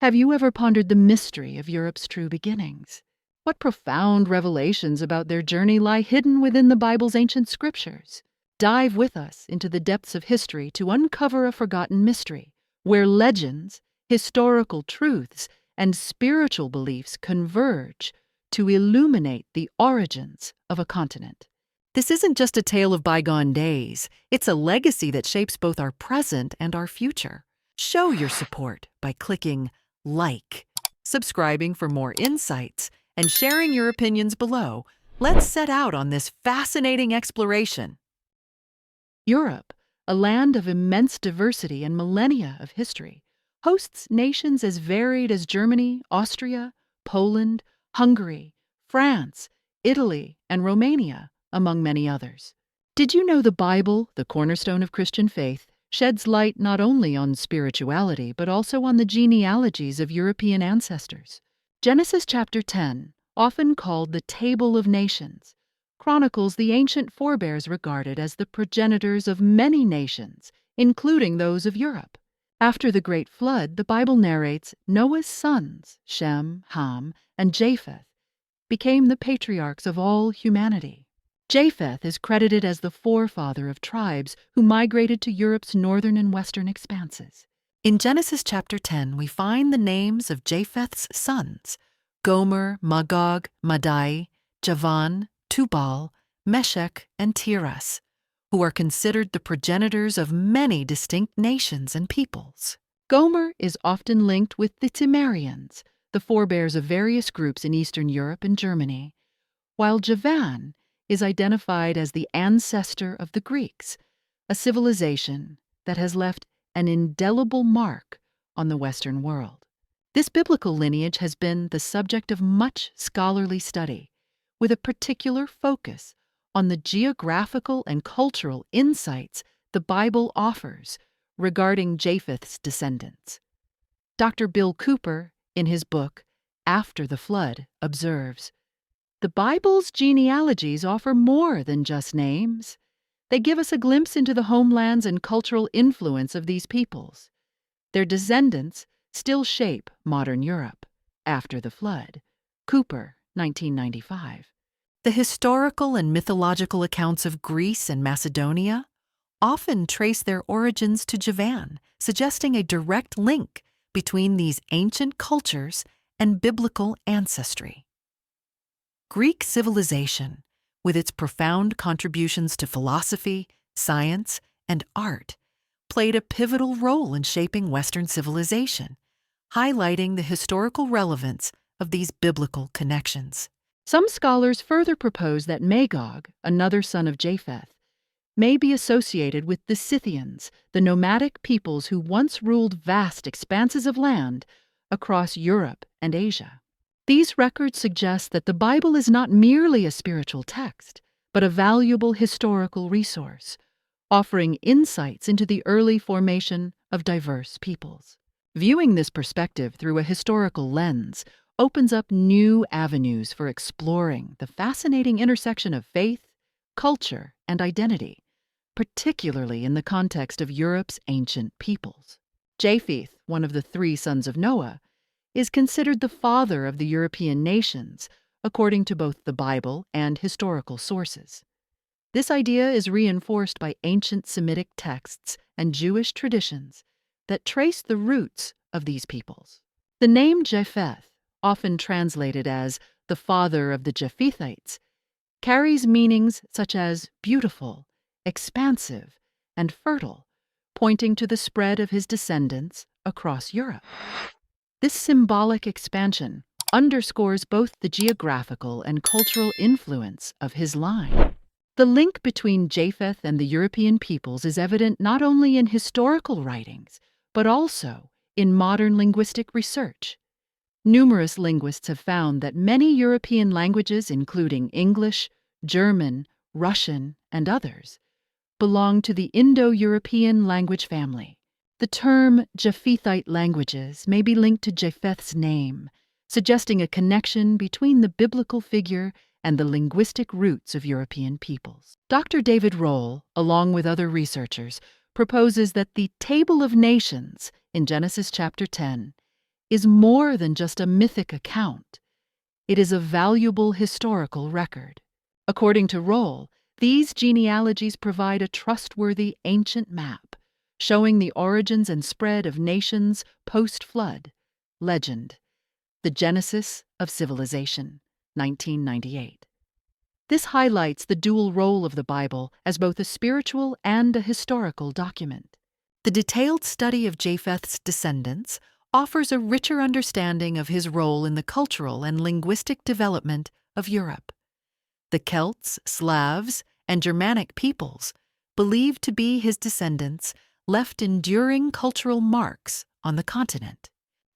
Have you ever pondered the mystery of Europe's true beginnings? What profound revelations about their journey lie hidden within the Bible's ancient scriptures? Dive with us into the depths of history to uncover a forgotten mystery, where legends, historical truths, and spiritual beliefs converge to illuminate the origins of a continent. This isn't just a tale of bygone days, it's a legacy that shapes both our present and our future. Show your support by clicking like, subscribing for more insights, and sharing your opinions below. Let's set out on this fascinating exploration. Europe, a land of immense diversity and millennia of history, hosts nations as varied as Germany, Austria, Poland, Hungary, France, Italy, and Romania, among many others. Did you know the Bible, the cornerstone of Christian faith, sheds light not only on spirituality but also on the genealogies of European ancestors? Genesis chapter 10, often called the Table of Nations, chronicles the ancient forebears regarded as the progenitors of many nations, including those of Europe. After the Great Flood, the Bible narrates Noah's sons, Shem, Ham, and Japheth, became the patriarchs of all humanity. Japheth is credited as the forefather of tribes who migrated to Europe's northern and western expanses. In Genesis chapter 10, we find the names of Japheth's sons, Gomer, Magog, Madai, Javan, Tubal, Meshech, and Tiras, who are considered the progenitors of many distinct nations and peoples. Gomer is often linked with the Cimmerians, the forebears of various groups in Eastern Europe and Germany, while Javan is identified as the ancestor of the Greeks, a civilization that has left an indelible mark on the Western world. This biblical lineage has been the subject of much scholarly study, with a particular focus on the geographical and cultural insights the Bible offers regarding Japheth's descendants. Dr. Bill Cooper, in his book After the Flood, observes, "The Bible's genealogies offer more than just names. They give us a glimpse into the homelands and cultural influence of these peoples. Their descendants still shape modern Europe after the flood." Cooper, 1995. The historical and mythological accounts of Greece and Macedonia often trace their origins to Javan, suggesting a direct link between these ancient cultures and biblical ancestry. Greek civilization, with its profound contributions to philosophy, science, and art, played a pivotal role in shaping Western civilization, highlighting the historical relevance of these biblical connections. Some scholars further propose that Magog, another son of Japheth, may be associated with the Scythians, the nomadic peoples who once ruled vast expanses of land across Europe and Asia. These records suggest that the Bible is not merely a spiritual text, but a valuable historical resource, offering insights into the early formation of diverse peoples. Viewing this perspective through a historical lens opens up new avenues for exploring the fascinating intersection of faith, culture, and identity, particularly in the context of Europe's ancient peoples. Japheth, one of the three sons of Noah, is considered the father of the European nations, according to both the Bible and historical sources. This idea is reinforced by ancient Semitic texts and Jewish traditions that trace the roots of these peoples. The name Japheth, often translated as the father of the Japhethites, carries meanings such as beautiful, expansive, and fertile, pointing to the spread of his descendants across Europe. This symbolic expansion underscores both the geographical and cultural influence of his line. The link between Japheth and the European peoples is evident not only in historical writings, but also in modern linguistic research. Numerous linguists have found that many European languages, including English, German, Russian, and others, belong to the Indo-European language family. The term Japhethite languages may be linked to Japheth's name, suggesting a connection between the biblical figure and the linguistic roots of European peoples. Dr. David Rohl, along with other researchers, proposes that the Table of Nations in Genesis chapter 10 is more than just a mythic account. It is a valuable historical record. According to Roll, these genealogies provide a trustworthy ancient map showing the origins and spread of nations post-flood. Legend. The Genesis of Civilization, 1998. This highlights the dual role of the Bible as both a spiritual and a historical document. The detailed study of Japheth's descendants offers a richer understanding of his role in the cultural and linguistic development of Europe. The Celts, Slavs, and Germanic peoples, believed to be his descendants, left enduring cultural marks on the continent.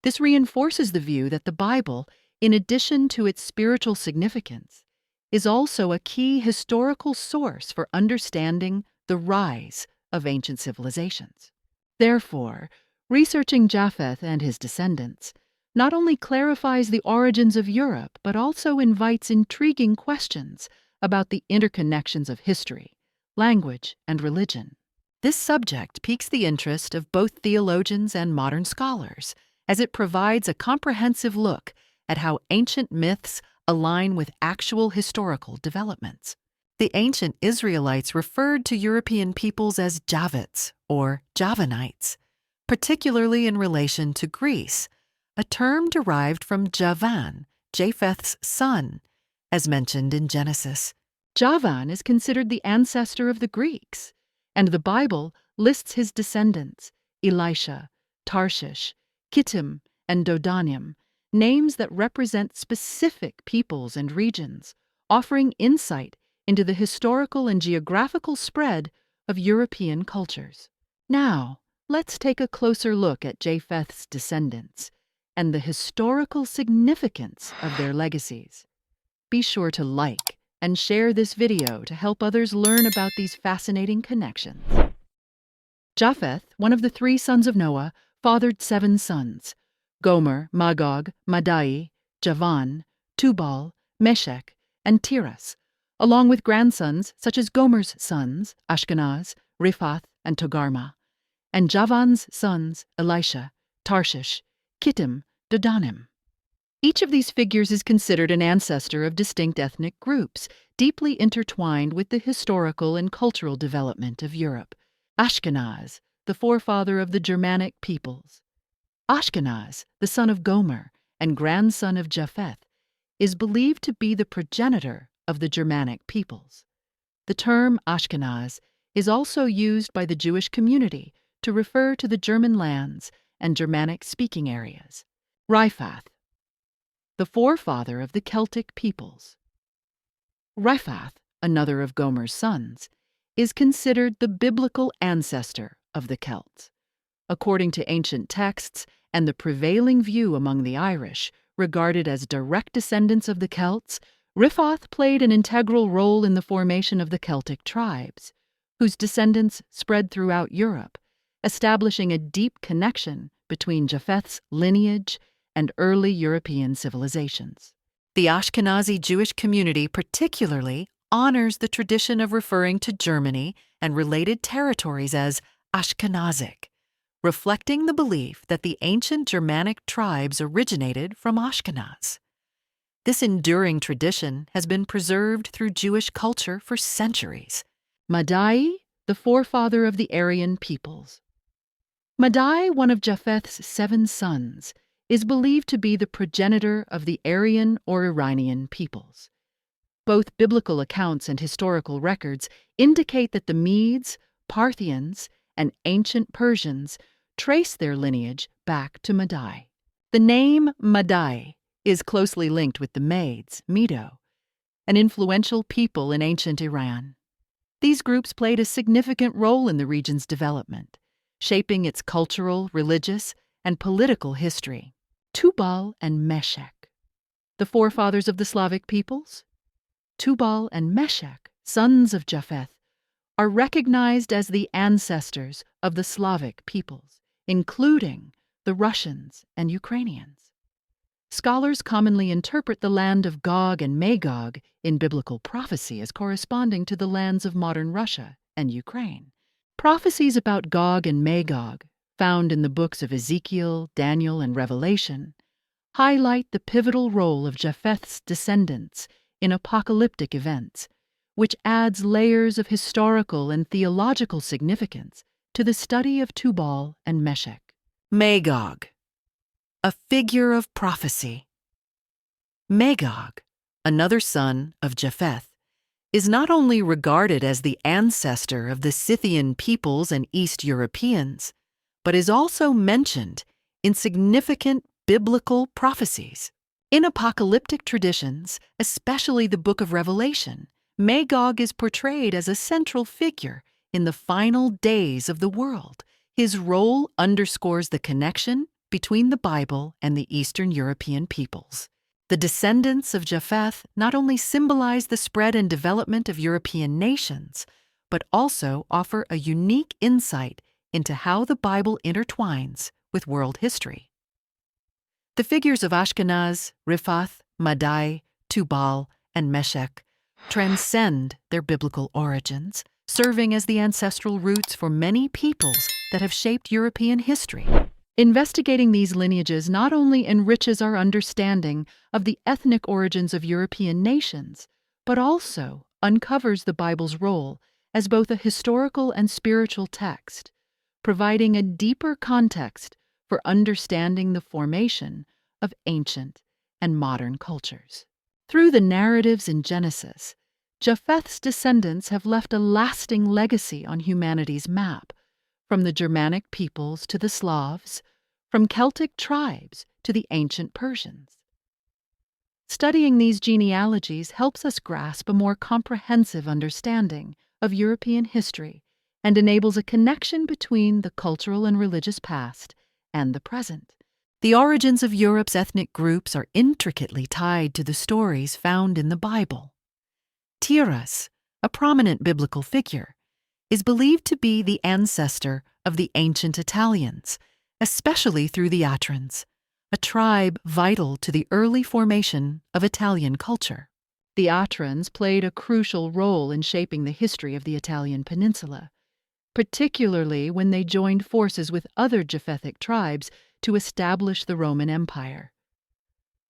This reinforces the view that the Bible, in addition to its spiritual significance, is also a key historical source for understanding the rise of ancient civilizations. Therefore, researching Japheth and his descendants not only clarifies the origins of Europe, but also invites intriguing questions about the interconnections of history, language, and religion. This subject piques the interest of both theologians and modern scholars, as it provides a comprehensive look at how ancient myths align with actual historical developments. The ancient Israelites referred to European peoples as Japhethites or Javanites, particularly in relation to Greece, a term derived from Javan, Japheth's son, as mentioned in Genesis. Javan is considered the ancestor of the Greeks, and the Bible lists his descendants, Elisha, Tarshish, Kittim, and Dodanim, names that represent specific peoples and regions, offering insight into the historical and geographical spread of European cultures. Now, let's take a closer look at Japheth's descendants and the historical significance of their legacies. Be sure to like and share this video to help others learn about these fascinating connections. Japheth, one of the 3 sons of Noah, fathered 7 sons: Gomer, Magog, Madai, Javan, Tubal, Meshech, and Tiras, along with grandsons such as Gomer's sons, Ashkenaz, Riphath, and Togarmah, and Javan's sons, Elisha, Tarshish, Kittim, Dodanim. Each of these figures is considered an ancestor of distinct ethnic groups, deeply intertwined with the historical and cultural development of Europe. Ashkenaz, the forefather of the Germanic peoples. Ashkenaz, the son of Gomer and grandson of Japheth, is believed to be the progenitor of the Germanic peoples. The term Ashkenaz is also used by the Jewish community to refer to the German lands and Germanic-speaking areas. Riphath, the forefather of the Celtic peoples. Riphath, another of Gomer's sons, is considered the biblical ancestor of the Celts. According to ancient texts and the prevailing view among the Irish, regarded as direct descendants of the Celts, Riphath played an integral role in the formation of the Celtic tribes, whose descendants spread throughout Europe, establishing a deep connection between Japheth's lineage and early European civilizations. The Ashkenazi Jewish community particularly honors the tradition of referring to Germany and related territories as Ashkenazic, reflecting the belief that the ancient Germanic tribes originated from Ashkenaz. This enduring tradition has been preserved through Jewish culture for centuries. Madai, the forefather of the Aryan peoples. Madai, one of Japheth's 7 sons, is believed to be the progenitor of the Aryan or Iranian peoples. Both biblical accounts and historical records indicate that the Medes, Parthians, and ancient Persians trace their lineage back to Madai. The name Madai is closely linked with the Maids, Medo, an influential people in ancient Iran. These groups played a significant role in the region's development, shaping its cultural, religious, and political history. Tubal and Meshech, the forefathers of the Slavic peoples. Tubal and Meshech, sons of Japheth, are recognized as the ancestors of the Slavic peoples, including the Russians and Ukrainians. Scholars commonly interpret the land of Gog and Magog in biblical prophecy as corresponding to the lands of modern Russia and Ukraine. Prophecies about Gog and Magog, found in the books of Ezekiel, Daniel, and Revelation, highlight the pivotal role of Japheth's descendants in apocalyptic events, which adds layers of historical and theological significance to the study of Tubal and Meshech. Magog, a figure of prophecy. Magog, another son of Japheth, is not only regarded as the ancestor of the Scythian peoples and East Europeans, but is also mentioned in significant biblical prophecies. In apocalyptic traditions, especially the Book of Revelation, Magog is portrayed as a central figure in the final days of the world. His role underscores the connection between the Bible and the Eastern European peoples. The descendants of Japheth not only symbolize the spread and development of European nations, but also offer a unique insight into how the Bible intertwines with world history. The figures of Ashkenaz, Riphath, Madai, Tubal, and Meshech transcend their biblical origins, serving as the ancestral roots for many peoples that have shaped European history. Investigating these lineages not only enriches our understanding of the ethnic origins of European nations, but also uncovers the Bible's role as both a historical and spiritual text, providing a deeper context for understanding the formation of ancient and modern cultures. Through the narratives in Genesis, Japheth's descendants have left a lasting legacy on humanity's map, from the Germanic peoples to the Slavs, from Celtic tribes to the ancient Persians. Studying these genealogies helps us grasp a more comprehensive understanding of European history and enables a connection between the cultural and religious past and the present. The origins of Europe's ethnic groups are intricately tied to the stories found in the Bible. Tiras, a prominent biblical figure, is believed to be the ancestor of the ancient Italians, especially through the Atrans, a tribe vital to the early formation of Italian culture. The Atrans played a crucial role in shaping the history of the Italian peninsula, particularly when they joined forces with other Japhethic tribes to establish the Roman Empire.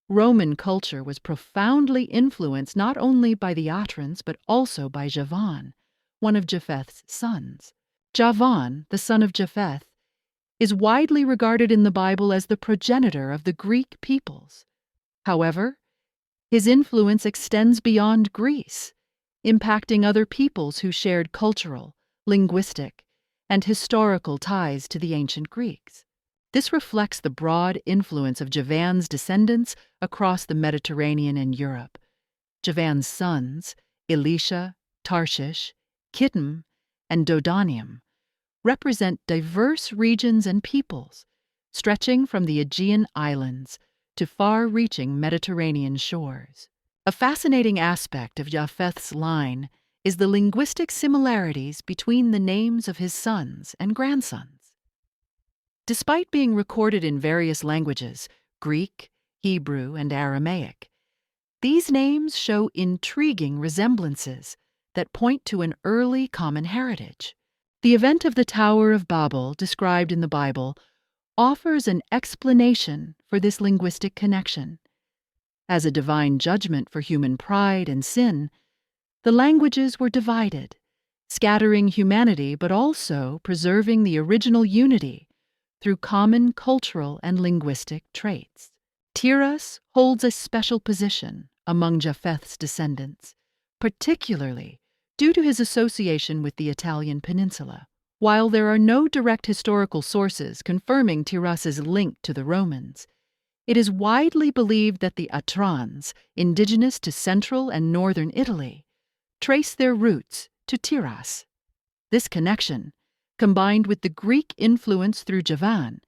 Roman culture was profoundly influenced not only by the Atrans but also by Javan, one of Japheth's sons. Javan, the son of Japheth, is widely regarded in the Bible as the progenitor of the Greek peoples. However, his influence extends beyond Greece, impacting other peoples who shared cultural, linguistic, and historical ties to the ancient Greeks. This reflects the broad influence of Javan's descendants across the Mediterranean and Europe. Javan's sons, Elisha, Tarshish, Kittim, and Dodanium, represent diverse regions and peoples, stretching from the Aegean islands to far-reaching Mediterranean shores. A fascinating aspect of Japheth's line is the linguistic similarities between the names of his sons and grandsons. Despite being recorded in various languages, Greek, Hebrew, and Aramaic, these names show intriguing resemblances that point to an early common heritage. The event of the Tower of Babel described in the Bible offers an explanation for this linguistic connection. As a divine judgment for human pride and sin, the languages were divided, scattering humanity but also preserving the original unity through common cultural and linguistic traits. Tiras holds a special position among Japheth's descendants, particularly due to his association with the Italian peninsula. While there are no direct historical sources confirming Tiras's link to the Romans, it is widely believed that the Atrans, indigenous to central and northern Italy, trace their roots to Tiras. This connection, combined with the Greek influence through Javan,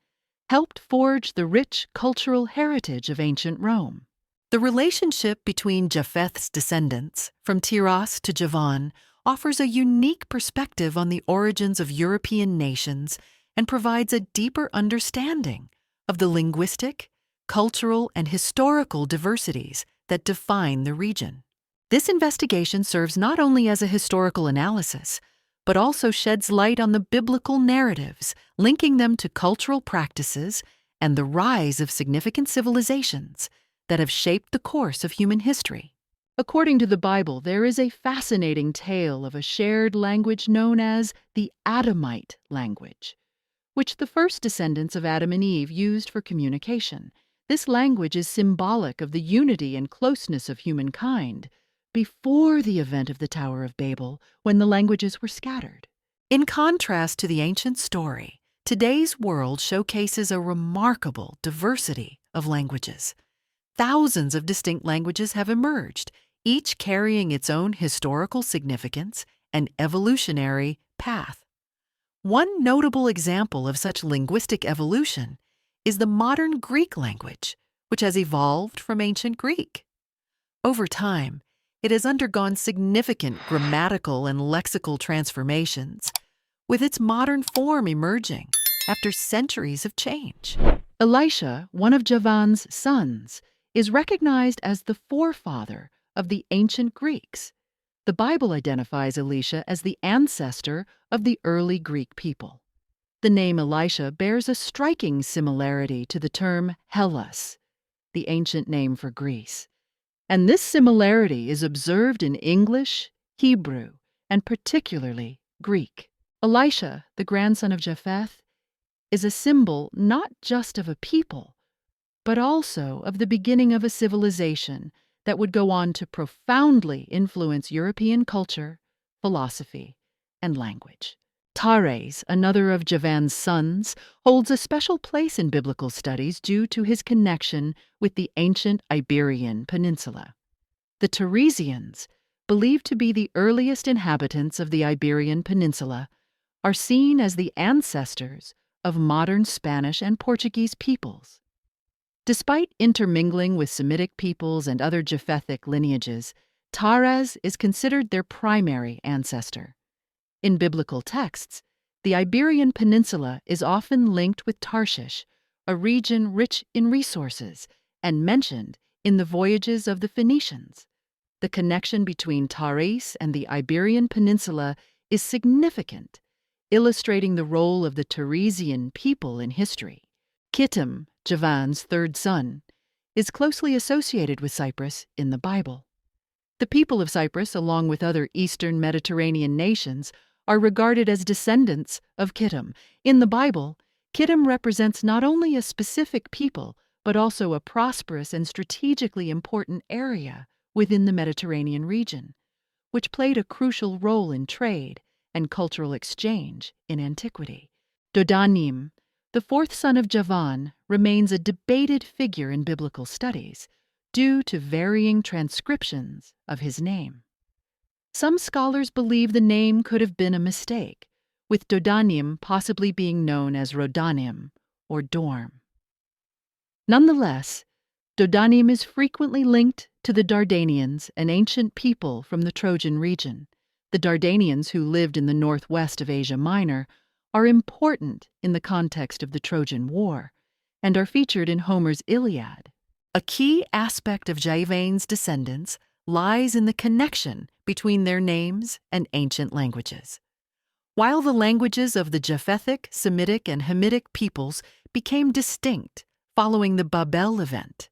helped forge the rich cultural heritage of ancient Rome. The relationship between Japheth's descendants, from Tiras to Javan, offers a unique perspective on the origins of European nations and provides a deeper understanding of the linguistic, cultural, and historical diversities that define the region. This investigation serves not only as a historical analysis, but also sheds light on the biblical narratives, linking them to cultural practices and the rise of significant civilizations that have shaped the course of human history. According to the Bible, there is a fascinating tale of a shared language known as the Adamite language, which the first descendants of Adam and Eve used for communication. This language is symbolic of the unity and closeness of humankind before the event of the Tower of Babel, when the languages were scattered. In contrast to the ancient story, today's world showcases a remarkable diversity of languages. Thousands of distinct languages have emerged, each carrying its own historical significance and evolutionary path. One notable example of such linguistic evolution is the modern Greek language, which has evolved from ancient Greek. Over time, it has undergone significant grammatical and lexical transformations, with its modern form emerging after centuries of change. Elisha, one of Javan's sons, is recognized as the forefather of the ancient Greeks. The Bible identifies Elisha as the ancestor of the early Greek people. The name Elisha bears a striking similarity to the term Hellas, the ancient name for Greece. And this similarity is observed in English, Hebrew, and particularly Greek. Elisha, the grandson of Japheth, is a symbol not just of a people, but also of the beginning of a civilization that would go on to profoundly influence European culture, philosophy, and language. Tares, another of Javan's sons, holds a special place in biblical studies due to his connection with the ancient Iberian Peninsula. The Taresians, believed to be the earliest inhabitants of the Iberian Peninsula, are seen as the ancestors of modern Spanish and Portuguese peoples. Despite intermingling with Semitic peoples and other Japhethic lineages, Tares is considered their primary ancestor. In biblical texts, the Iberian Peninsula is often linked with Tarshish, a region rich in resources, and mentioned in the voyages of the Phoenicians. The connection between Tares and the Iberian Peninsula is significant, illustrating the role of the Taresian people in history. Kittim, Javan's third son, is closely associated with Cyprus in the Bible. The people of Cyprus, along with other Eastern Mediterranean nations, are regarded as descendants of Kittim. In the Bible, Kittim represents not only a specific people, but also a prosperous and strategically important area within the Mediterranean region, which played a crucial role in trade and cultural exchange in antiquity. Dodanim, the fourth son of Javan, remains a debated figure in biblical studies due to varying transcriptions of his name. Some scholars believe the name could have been a mistake, with Dodanim possibly being known as Rodanim or Dorm. Nonetheless, Dodanim is frequently linked to the Dardanians, an ancient people from the Trojan region. The Dardanians, who lived in the northwest of Asia Minor, are important in the context of the Trojan War and are featured in Homer's Iliad. A key aspect of Javan's descendants lies in the connection between their names and ancient languages. While the languages of the Japhethic, Semitic, and Hamitic peoples became distinct following the Babel event,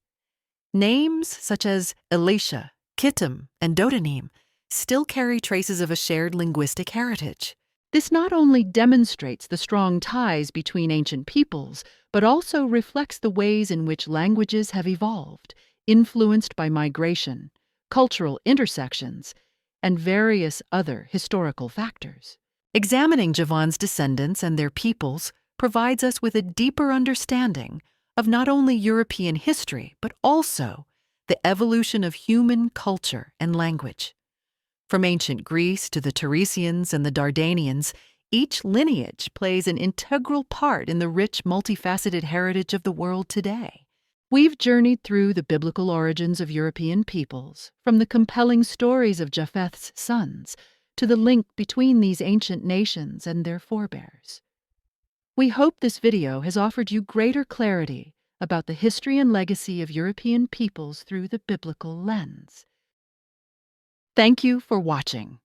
names such as Elisha, Kittim, and Dodanim still carry traces of a shared linguistic heritage. This not only demonstrates the strong ties between ancient peoples, but also reflects the ways in which languages have evolved, influenced by migration, cultural intersections, and various other historical factors. Examining Javan's descendants and their peoples provides us with a deeper understanding of not only European history, but also the evolution of human culture and language. From ancient Greece to the Taresians and the Dardanians, each lineage plays an integral part in the rich, multifaceted heritage of the world today. We've journeyed through the biblical origins of European peoples, from the compelling stories of Japheth's sons to the link between these ancient nations and their forebears. We hope this video has offered you greater clarity about the history and legacy of European peoples through the biblical lens. Thank you for watching.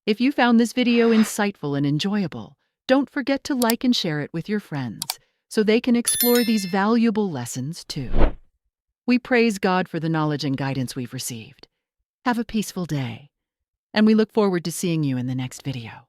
If you found this video insightful and enjoyable, don't forget to like and share it with your friends so they can explore these valuable lessons too. We praise God for the knowledge and guidance we've received. Have a peaceful day, and we look forward to seeing you in the next video.